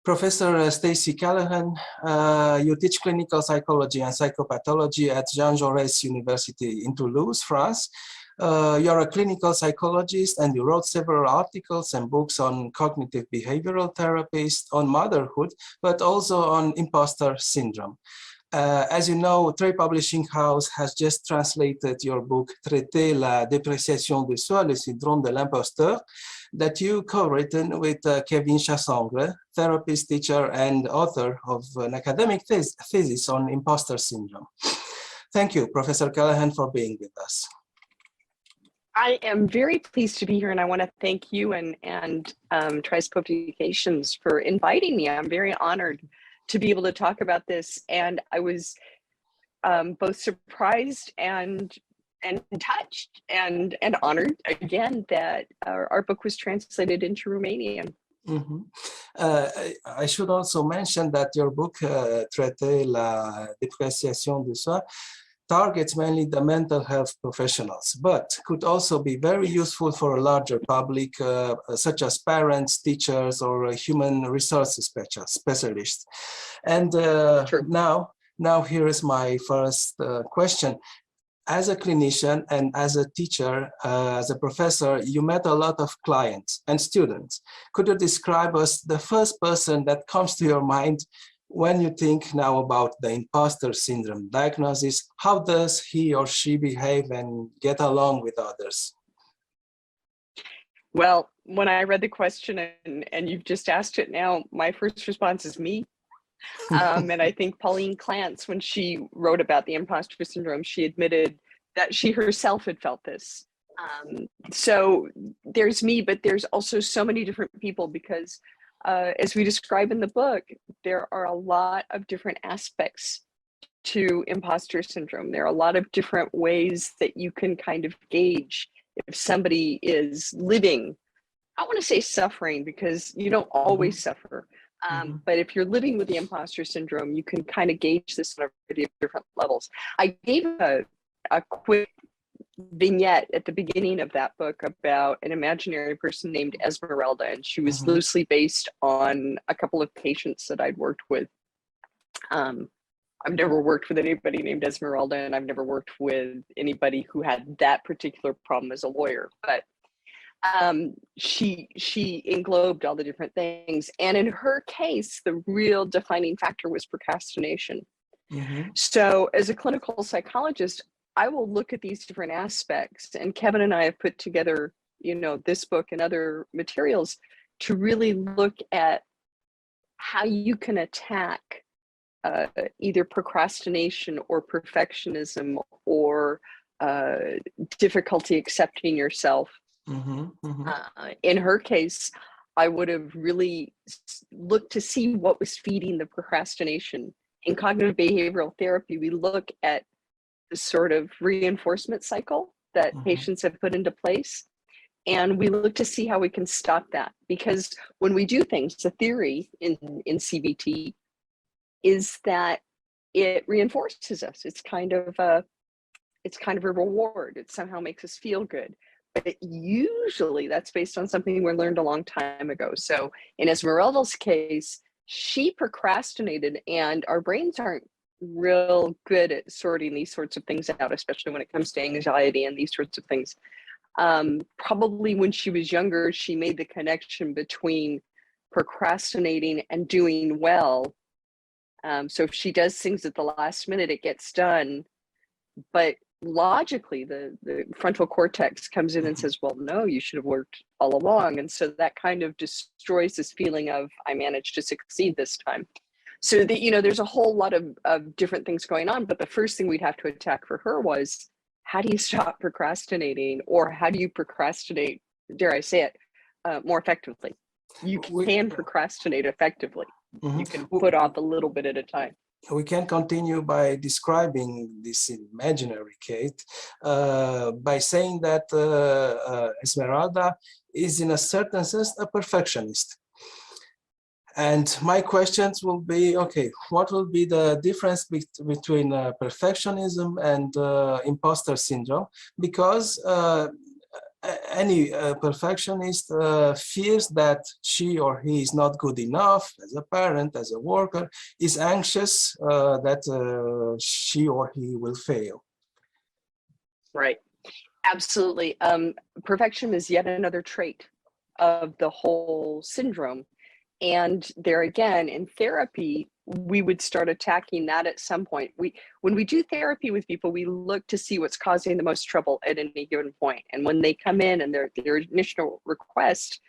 Professor Stacey Callahan, you teach clinical psychology and psychopathology at Jaures University in Toulouse, France. You're a clinical psychologist and you wrote several articles and books on cognitive behavioral therapies, on motherhood, but also on imposter syndrome. As you know, Trei Publishing House has just translated your book Traiter la dépréciation de soi, le syndrome de l'imposteur, that you co-written with Kevin Chassangre, therapist, teacher, and author of an academic thesis on imposter syndrome. Thank you, Professor Callahan, for being with us. I am very pleased to be here, and I want to thank you and Trei's Publications for inviting me. I'm very honored to be able to talk about this, and I was both surprised and touched and honored again that our book was translated into Romanian. Mm-hmm. I should also mention that your book, Traiter la dépréciation de soi, targets mainly the mental health professionals, but could also be very useful for a larger public, such as parents, teachers, or human resources specialists. And now here is my first question. As a clinician and as a teacher, as a professor, you met a lot of clients and students. Could you describe us the first person that comes to your mind when you think now about the imposter syndrome diagnosis? How does he or she behave and get along with others? Well, when I read the question and you've just asked it now, my first response is me. And I think Pauline Clance, when she wrote about the imposter syndrome, she admitted that she herself had felt this. So there's me, but there's also so many different people because as we describe in the book, there are a lot of different aspects to imposter syndrome. There are a lot of different ways that you can kind of gauge if somebody is living, I want to say suffering because you don't always suffer. But if you're living with the imposter syndrome, you can kind of gauge this on a variety of different levels. I gave a quick vignette at the beginning of that book about an imaginary person named Esmeralda, and she was loosely based on a couple of patients that I'd worked with. I've never worked with anybody named Esmeralda, and I've never worked with anybody who had that particular problem as a lawyer, but she englobed all the different things. And in her case, the real defining factor was procrastination. So as a clinical psychologist, I will look at these different aspects, and Kevin and I have put together, this book and other materials to really look at how you can attack either procrastination or perfectionism or difficulty accepting yourself. In her case, I would have really looked to see what was feeding the procrastination. In cognitive behavioral therapy, we look at the sort of reinforcement cycle that patients have put into place, and we look to see how we can stop that. Because when we do things, the theory in CBT is that it reinforces us. It's kind of a reward. It somehow makes us feel good. But usually that's based on something we learned a long time ago. So in Esmeralda's case, she procrastinated, and our brains aren't real good at sorting these sorts of things out, especially when it comes to anxiety and these sorts of things. Probably when she was younger, she made the connection between procrastinating and doing well. So if she does things at the last minute, it gets done. But logically, the frontal cortex comes in and says, well, no, you should have worked all along. And so that kind of destroys this feeling of, I managed to succeed this time. So there's a whole lot of different things going on, but the first thing we'd have to attack for her was, how do you stop procrastinating, or how do you procrastinate, dare I say it, more effectively? You can procrastinate effectively. You can put off a little bit at a time. We can continue by describing this imaginary Kate by saying that Esmeralda is in a certain sense a perfectionist. And my questions will be, okay, what will be the difference between perfectionism and imposter syndrome? Because any perfectionist fears that she or he is not good enough as a parent, as a worker, is anxious that she or he will fail. Right. Absolutely. Perfection is yet another trait of the whole syndrome. And there again, in therapy, we would start attacking that at some point. When we do therapy with people, we look to see what's causing the most trouble at any given point. And when they come in and their initial request,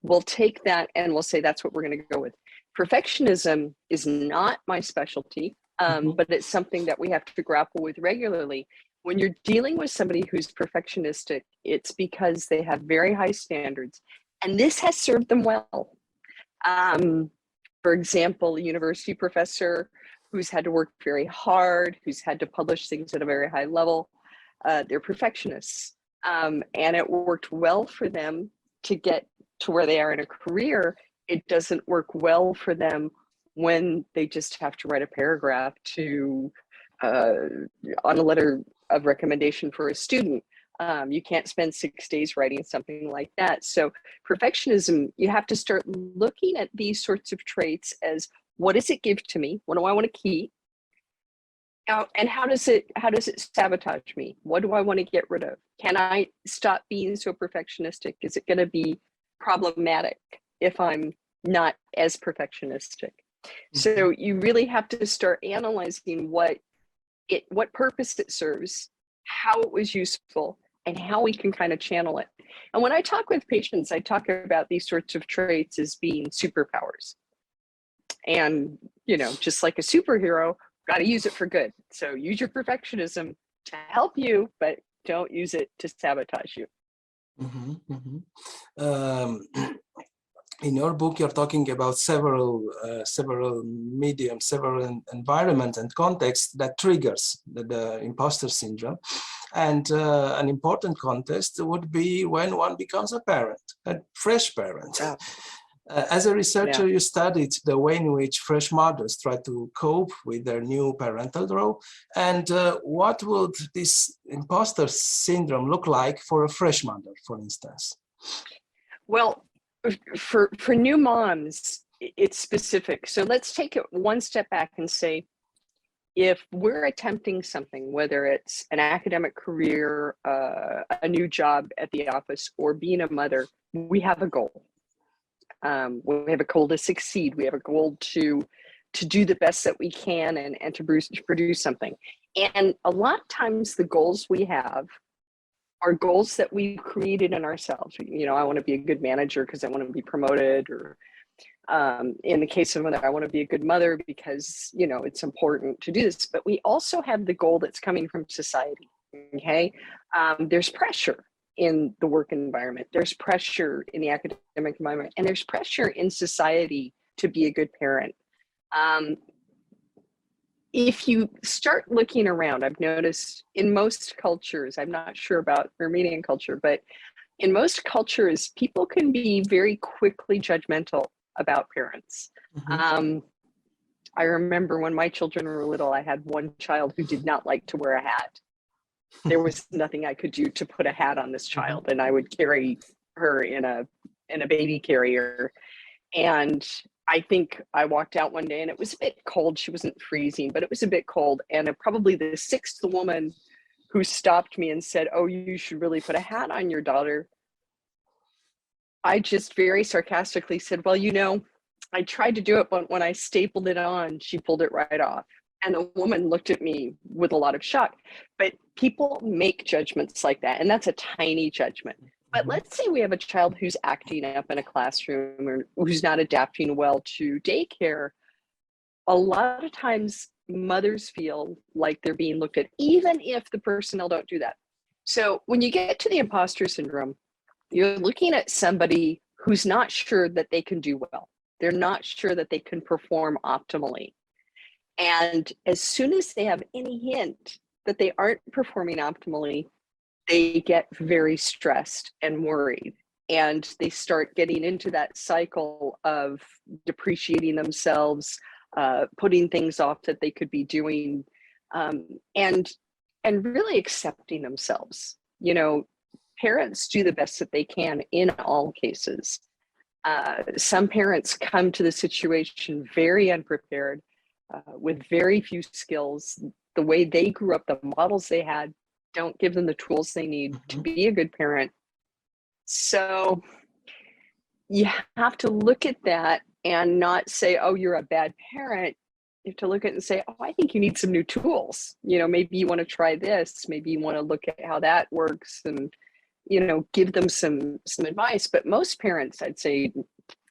we'll take that and we'll say, that's what we're going to go with. Perfectionism is not my specialty, but it's something that we have to grapple with regularly. When you're dealing with somebody who's perfectionistic, it's because they have very high standards, and this has served them well. For example, a university professor who's had to work very hard, who's had to publish things at a very high level, they're perfectionists. And it worked well for them to get to where they are in a career. It doesn't work well for them when they just have to write a paragraph to on a letter of recommendation for a student. You can't spend 6 days writing something like that. So perfectionism, you have to start looking at these sorts of traits as, what does it give to me? What do I want to keep? And how does it sabotage me? What do I want to get rid of? Can I stop being so perfectionistic? Is it going to be problematic if I'm not as perfectionistic? So you really have to start analyzing what purpose it serves, how it was useful, and how we can kind of channel it. And when I talk with patients, I talk about these sorts of traits as being superpowers. And, just like a superhero, got to use it for good. So use your perfectionism to help you, but don't use it to sabotage you. In your book, you're talking about several mediums, several environments and contexts that triggers the imposter syndrome. And an important context would be when one becomes a parent, a fresh parent. Yeah. As a researcher, you studied the way in which fresh mothers try to cope with their new parental role. And what would this imposter syndrome look like for a fresh mother, for instance? Well, for new moms, it's specific. So let's take it one step back and say, if we're attempting something, whether it's an academic career, a new job at the office, or being a mother, we have a goal. We have a goal to succeed. We have a goal to do the best that we can and to produce something. And a lot of times the goals we have are goals that we've created in ourselves. I want to be a good manager because I want to be promoted, or in the case of mother, I want to be a good mother because, it's important to do this. But we also have the goal that's coming from society, okay? There's pressure in the work environment. There's pressure in the academic environment, and there's pressure in society to be a good parent. If you start looking around, I've noticed in most cultures, I'm not sure about Armenian culture, but in most cultures, people can be very quickly judgmental about parents. I remember when my children were little, I had one child who did not like to wear a hat. There was nothing I could do to put a hat on this child, and I would carry her in a baby carrier. And I think I walked out one day and it was a bit cold. She wasn't freezing, but it was a bit cold. And probably the sixth woman who stopped me and said, "Oh, you should really put a hat on your daughter," I just very sarcastically said, "Well, I tried to do it, but when I stapled it on, she pulled it right off." And the woman looked at me with a lot of shock. But people make judgments like that, and that's a tiny judgment. But let's say we have a child who's acting up in a classroom or who's not adapting well to daycare. A lot of times mothers feel like they're being looked at, even if the personnel don't do that. So when you get to the imposter syndrome, you're looking at somebody who's not sure that they can do well. They're not sure that they can perform optimally. And as soon as they have any hint that they aren't performing optimally, they get very stressed and worried, and they start getting into that cycle of depreciating themselves, putting things off that they could be doing, and really accepting themselves. parents do the best that they can in all cases. Some parents come to the situation very unprepared, with very few skills. The way they grew up, the models they had, don't give them the tools they need to be a good parent. So you have to look at that and not say, oh, you're a bad parent. You have to look at it and say, oh, I think you need some new tools. You know, maybe you want to try this. Maybe you want to look at how that works and, you know, give them some advice. But most parents, I'd say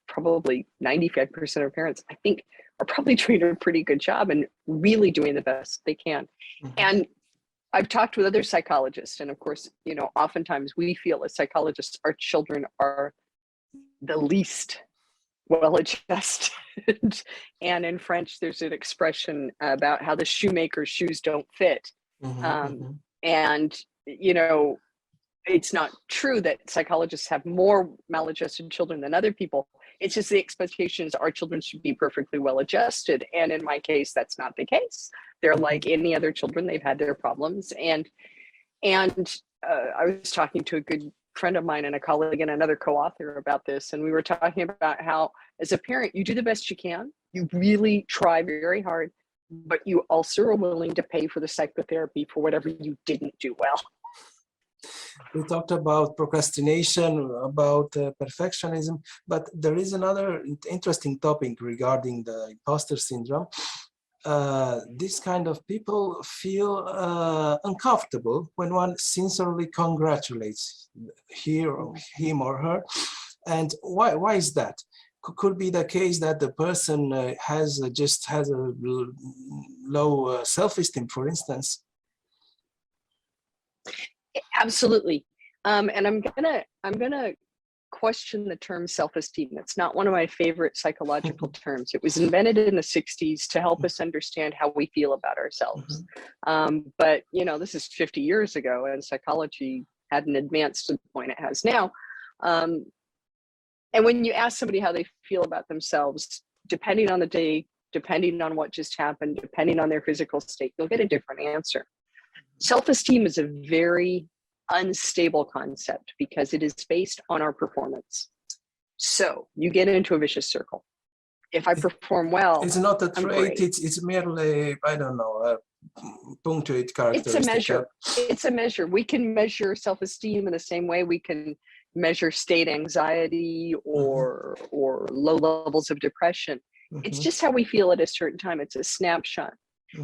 probably 95% of parents, I think, are probably doing a pretty good job and really doing the best they can. And I've talked with other psychologists, and of course, you know, oftentimes we feel as psychologists, our children are the least well-adjusted. And in French, there's an expression about how the shoemaker's shoes don't fit. And, you know, it's not true that psychologists have more maladjusted children than other people. It's just the expectation is our children should be perfectly well-adjusted. And in my case, that's not the case. They're like any other children. They've had their problems. And I was talking to a good friend of mine and a colleague and another co-author about this. And we were talking about how, as a parent, you do the best you can. You really try very hard, but you also are willing to pay for the psychotherapy for whatever you didn't do well. We talked about procrastination, about perfectionism, but there is another interesting topic regarding the imposter syndrome. This kind of people feel uncomfortable when one sincerely congratulates him or her. And why is that? Could be the case that the person has a low self-esteem, for instance. Absolutely. And I'm gonna question the term self-esteem. It's not one of my favorite psychological terms. It was invented in the 60s to help us understand how we feel about ourselves. But you know, this is 50 years ago, and psychology hadn't advanced to the point it has now. And when you ask somebody how they feel about themselves, depending on the day, depending on what just happened, depending on their physical state, you'll get a different answer. Self-esteem is a very unstable concept because it is based on our performance. So you get into a vicious circle. If I perform well, it's not a trait, it's merely, I don't know, a punctuate characteristic. It's a measure. It's a measure. We can measure self-esteem in the same way we can measure state anxiety or low levels of depression. It's just how we feel at a certain time. It's a snapshot.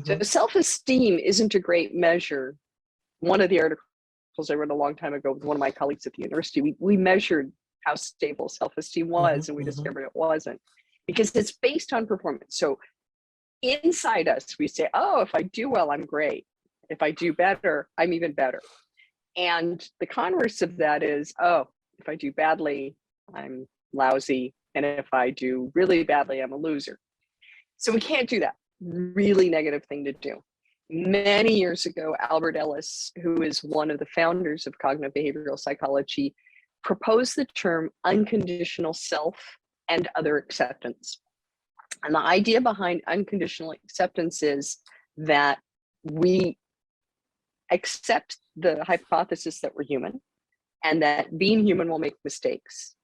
So self-esteem isn't a great measure. One of the articles I wrote a long time ago with one of my colleagues at the university, we measured how stable self-esteem was, and we discovered it wasn't, because it's based on performance. So inside us, we say, oh, if I do well, I'm great. If I do better, I'm even better. And the converse of that is, oh, if I do badly, I'm lousy. And if I do really badly, I'm a loser. So we can't do that. Really negative thing to do. Many years ago, Albert Ellis, who is one of the founders of cognitive behavioral psychology, proposed the term unconditional self and other acceptance. And the idea behind unconditional acceptance is that we accept the hypothesis that we're human and that being human will make mistakes,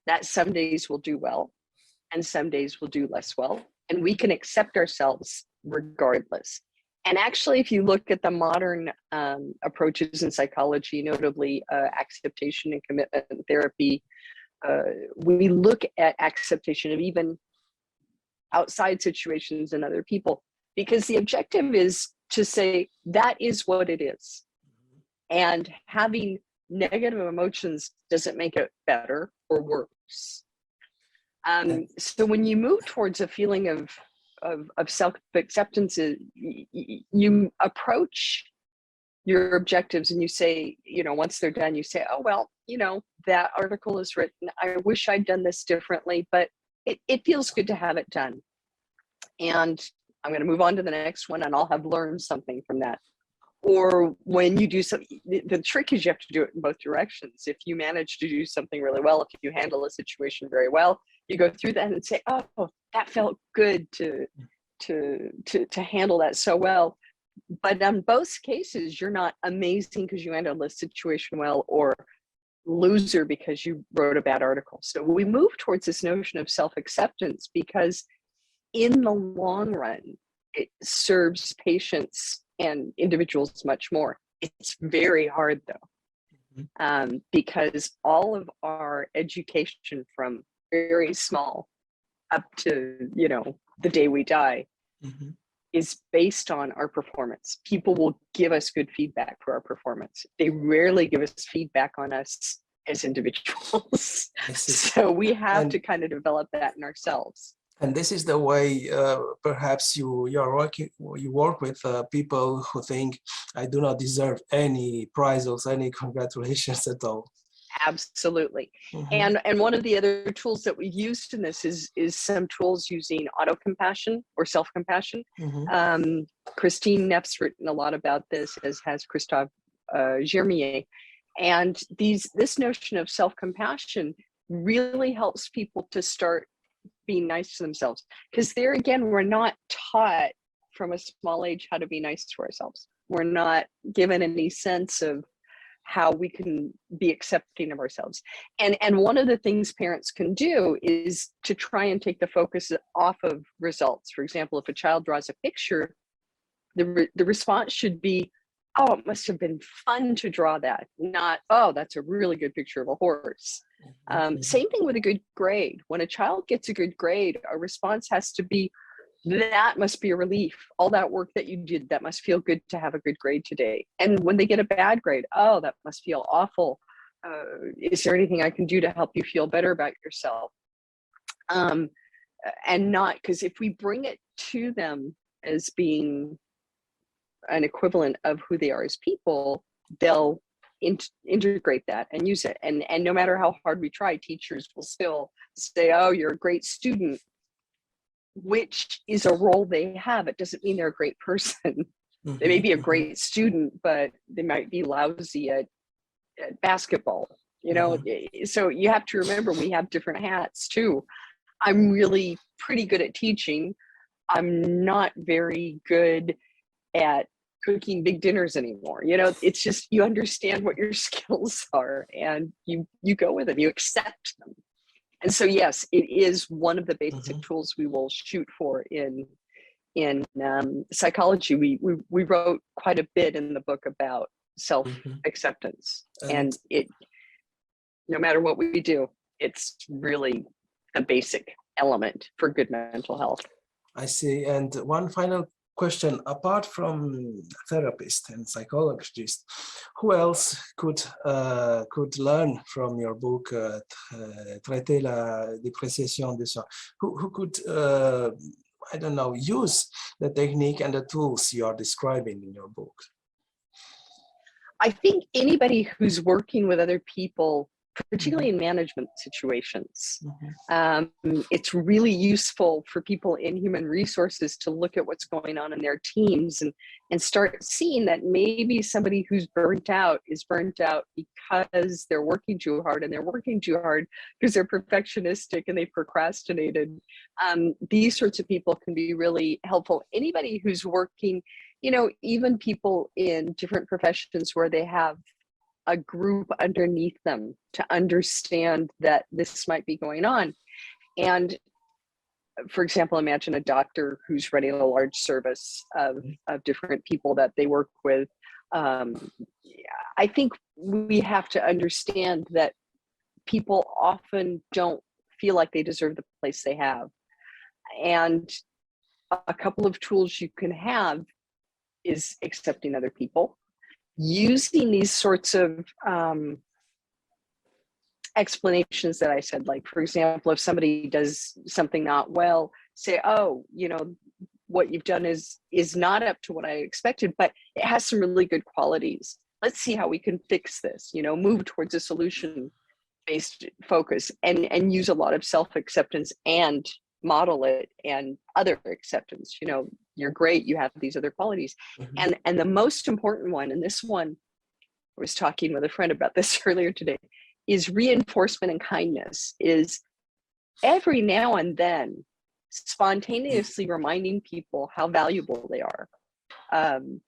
that some days we'll do well and some days we'll do less well, and we can accept ourselves regardless. And actually, if you look at the modern approaches in psychology, notably acceptation and commitment therapy, we look at acceptation of even outside situations and other people, because the objective is to say that is what it is. And having negative emotions doesn't make it better or worse. So when you move towards a feeling of self-acceptance, you approach your objectives and you say, you know, once they're done, you say, oh, well, you know, that article is written. I wish I'd done this differently, but it feels good to have it done. And I'm going to move on to the next one, and I'll have learned something from that. Or when you do something, the trick is you have to do it in both directions. If you manage to do something really well, if you handle a situation very well, you go through that and say, oh, that felt good to handle that so well. But on both cases, you're not amazing because you handled the situation well, or loser because you wrote a bad article. So we move towards this notion of self-acceptance because in the long run, it serves patients and individuals much more. It's very hard though, because all of our education from very small up to, you know, the day we die is based on our performance. People will give us good feedback for our performance. They rarely give us feedback on us as individuals. So we have to kind of develop that in ourselves. And this is the way perhaps you work with people who think I do not deserve any prizes, any congratulations at all. Absolutely. And one of the other tools that we've used in this is some tools using auto-compassion or self-compassion. Christine Neff's written a lot about this, as has Christophe Germier. And this notion of self-compassion really helps people to start being nice to themselves. Because there again, we're not taught from a small age how to be nice to ourselves. We're not given any sense of how we can be accepting of ourselves. And one of the things parents can do is to try and take the focus off of results. For example, if a child draws a picture, the response should be, oh, it must have been fun to draw that, not, oh, that's a really good picture of a horse. Same thing with a good grade. When a child gets a good grade, our response has to be, that must be a relief. All that work that you did, that must feel good to have a good grade today. And when they get a bad grade, oh, that must feel awful. Is there anything I can do to help you feel better about yourself? And not, because if we bring it to them as being an equivalent of who they are as people, they'll integrate that and use it. And no matter how hard we try, teachers will still say, oh, you're a great student, which is a role they have. It doesn't mean they're a great person. They may be a great student, but they might be lousy at basketball, you know? So you have to remember, we have different hats too. I'm really pretty good at teaching. I'm not very good at cooking big dinners anymore. You know, it's just, you understand what your skills are and you go with them, you accept them. And so, yes, it is one of the basic tools we will shoot for in psychology. We wrote quite a bit in the book about self-acceptance, and it, no matter what we do, it's really a basic element for good mental health. I see. And one final question: apart from therapists and psychologists, who else could learn from your book, Traiter la dépréciation de soi? Who could, I don't know, use the technique and the tools you are describing in your book? I think anybody who's working with other people, particularly in management situations, it's really useful for people in human resources to look at what's going on in their teams and start seeing that maybe somebody who's burnt out is burnt out because they're working too hard, and they're working too hard because they're perfectionistic and they procrastinated. These sorts of people can be really helpful. Anybody who's working, you know, even people in different professions where they have a group underneath them to understand that this might be going on. And for example, imagine a doctor who's running a large service of different people that they work with. I think we have to understand that people often don't feel like they deserve the place they have. And a couple of tools you can have is accepting other people, using these sorts of explanations that I said, like, for example, if somebody does something not well, say, oh, you know, what you've done is not up to what I expected, but it has some really good qualities. Let's see how we can fix this, you know, move towards a solution-based focus and use a lot of self-acceptance and model it and other acceptance. You know, you're great, you have these other qualities. And the most important one, and this one, I was talking with a friend about this earlier today, is reinforcement and kindness. Is every now and then spontaneously reminding people how valuable they are.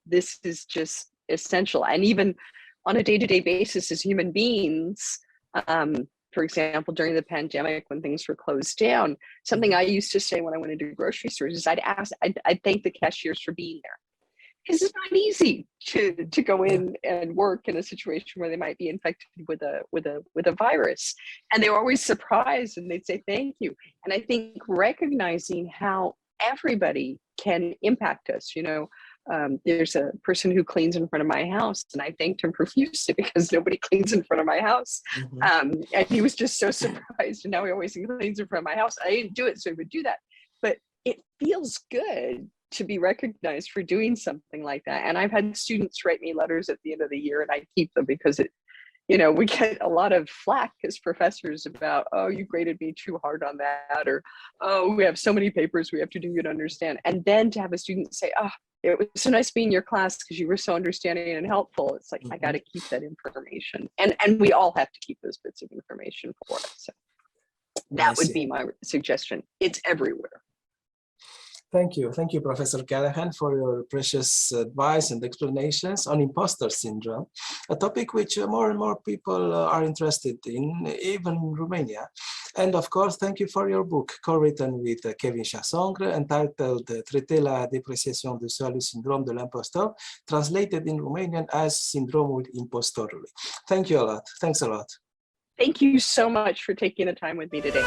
This is just essential. And even on a day-to-day basis as human beings, for example, during the pandemic when things were closed down, something I used to say when I went into grocery stores is I'd thank the cashiers for being there. Because it's not easy to go in and work in a situation where they might be infected with a virus. And they were always surprised and they'd say, thank you. And I think recognizing how everybody can impact us, there's a person who cleans in front of my house and I thanked him profusely because nobody cleans in front of my house. And he was just so surprised. And now he always cleans in front of my house. I didn't do it, so he would do that. But it feels good to be recognized for doing something like that. And I've had students write me letters at the end of the year and I keep them because we get a lot of flack as professors about, oh, you graded me too hard on that, or, oh, we have so many papers we have to do you to understand. And then to have a student say, oh, it was so nice being in your class because you were so understanding and helpful. It's like, I got to keep that information. And we all have to keep those bits of information for us. So that would be my suggestion. It's everywhere. Thank you, Professor Callahan, for your precious advice and explanations on imposter syndrome, a topic which more and more people are interested in, even in Romania. And of course, thank you for your book, co-written with Kevin Chassangre, entitled Traité la dépréciation du syndrome de l'imposteur, translated in Romanian as Sindromul Impostorului. Thank you a lot. Thanks a lot. Thank you so much for taking the time with me today.